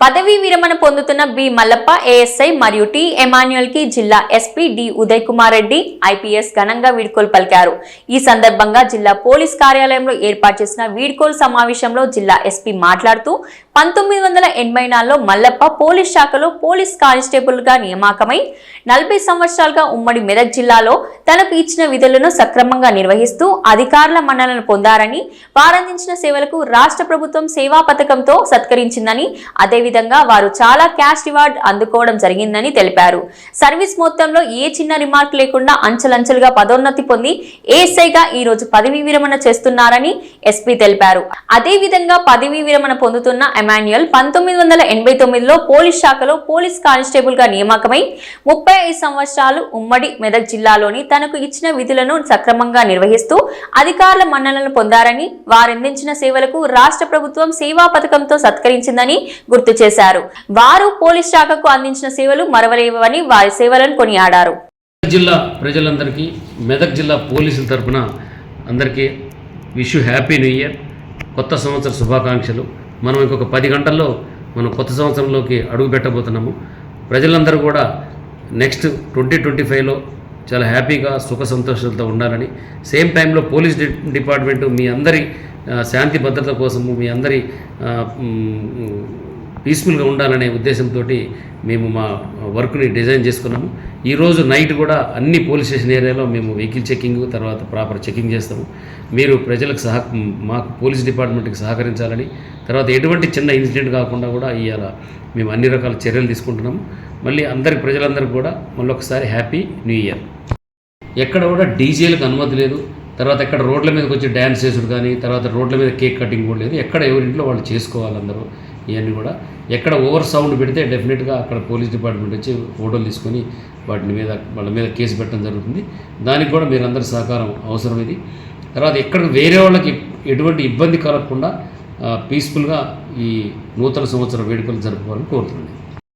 పదవీ విరమణ పొందుతున్న బి మల్లప్ప ఏఎస్ఐ మరియు టి ఎమాన్యుయల్ కి జిల్లా SP D Uday Kumar Reddy IPS ఘనంగా వీడ్కోలు పలికారు. ఈ సందర్భంగా జిల్లా పోలీస్ కార్యాలయంలో ఏర్పాటు చేసిన వీడ్కోలు సమావేశంలో జిల్లా ఎస్పీ మాట్లాడుతూ 1984లో మల్లప్ప పోలీస్ శాఖలో పోలీస్ కానిస్టేబుల్ గా నియామకమై 40 సంవత్సరాలుగా ఉమ్మడి మెదక్ జిల్లాలో తనకు ఇచ్చిన విధులను సక్రమంగా నిర్వహిస్తూ అధికారుల మన్ననలు పొందారని, వారందించిన సేవలకు రాష్ట్ర ప్రభుత్వం సేవా పథకంతో సత్కరించిందని, అదేవిధంగా వారు చాలా క్యాష్ రివార్డ్ అందుకోవడం జరిగిందని తెలిపారు. సర్వీస్ మొత్తంలో ఏ చిన్న రిమార్క్ లేకుండా అంచెలంచెలుగా పదోన్నతి పొంది ఏఎస్ఐగా ఈ రోజు పదవీ విరమణ చేస్తున్నారని ఎస్పీ తెలిపారు. అదేవిధంగా పదవీ విరమణ పొందుతున్న ఎమాన్యుయల్ 1989లో పోలీస్ శాఖలో పోలీస్ కానిస్టేబుల్ గా నియామకమై 35 సంవత్సరాలు ఉమ్మడి మెదక్ జిల్లాలోని తనకు ఇచ్చిన విధులను సక్రమంగా నిర్వహిస్తూ అధికారుల మన్ననలను పొందారని, వారందించిన సేవలకు రాష్ట్ర ప్రభుత్వం సేవా పథకంతో సత్కరించిందని గుర్తు చేశారు. వారు పోలీస్ శాఖకు అందించిన సేవలు మరవలేవని వారి సేవలను కొనియాడారు. జిల్లా ప్రజలందరికీ మెదక్ జిల్లా పోలీసుల తరఫున అందరికీ wish you happy new year, కొత్త సంవత్సర శుభాకాంక్షలు. మనం ఇంకొక 10 గంటల్లో మనం కొత్త సంవత్సరంలోకి అడుగు పెట్టబోతున్నాము. ప్రజలందరూ కూడా నెక్స్ట్ 2025లో చాలా హ్యాపీగా సుఖ సంతోషాలతో ఉండాలని, సేమ్ టైంలో పోలీస్ డిపార్ట్మెంటు మీ అందరి శాంతి భద్రత కోసము, మీ అందరి పీస్ఫుల్గా ఉండాలనే ఉద్దేశంతో మేము మా వర్క్ని డిజైన్ చేసుకున్నాము. ఈరోజు నైట్ కూడా అన్ని పోలీస్ స్టేషన్ ఏరియాలో మేము వెహికల్ చెకింగ్, తర్వాత ప్రాపర్ చెకింగ్ చేస్తాము. మీరు ప్రజలకు మాకు పోలీస్ డిపార్ట్మెంట్కి సహకరించాలని, తర్వాత ఎటువంటి చిన్న ఇన్సిడెంట్ కాకుండా కూడా ఇవాళ మేము అన్ని రకాల చర్యలు తీసుకుంటున్నాము. మళ్ళీ ప్రజలందరికీ కూడా మళ్ళీ ఒకసారి హ్యాపీ న్యూ ఇయర్. ఎక్కడ కూడా డీజేలకు అనుమతి లేదు, తర్వాత ఎక్కడ రోడ్ల మీదకి వచ్చి డ్యాన్స్ చేసుడు కానీ, తర్వాత రోడ్ల మీద కేక్ కటింగ్ కూడా లేదు. ఎక్కడ ఎవరింట్లో వాళ్ళు చేసుకోవాలి అందరూ. ఇవన్నీ కూడా ఎక్కడ ఓవర్ సౌండ్ పెడితే డెఫినెట్గా అక్కడ పోలీస్ డిపార్ట్మెంట్ వచ్చి ఫోటోలు తీసుకొని వాళ్ళ మీద కేసు పెట్టడం జరుగుతుంది. దానికి కూడా మీరందరి సహకారం అవసరం. ఇది తర్వాత ఎక్కడ వేరే వాళ్ళకి ఎటువంటి ఇబ్బంది కలగకుండా పీస్ఫుల్గా ఈ నూతన సంవత్సర వేడుకలు జరుపుకోవాలని కోరుతున్నాను.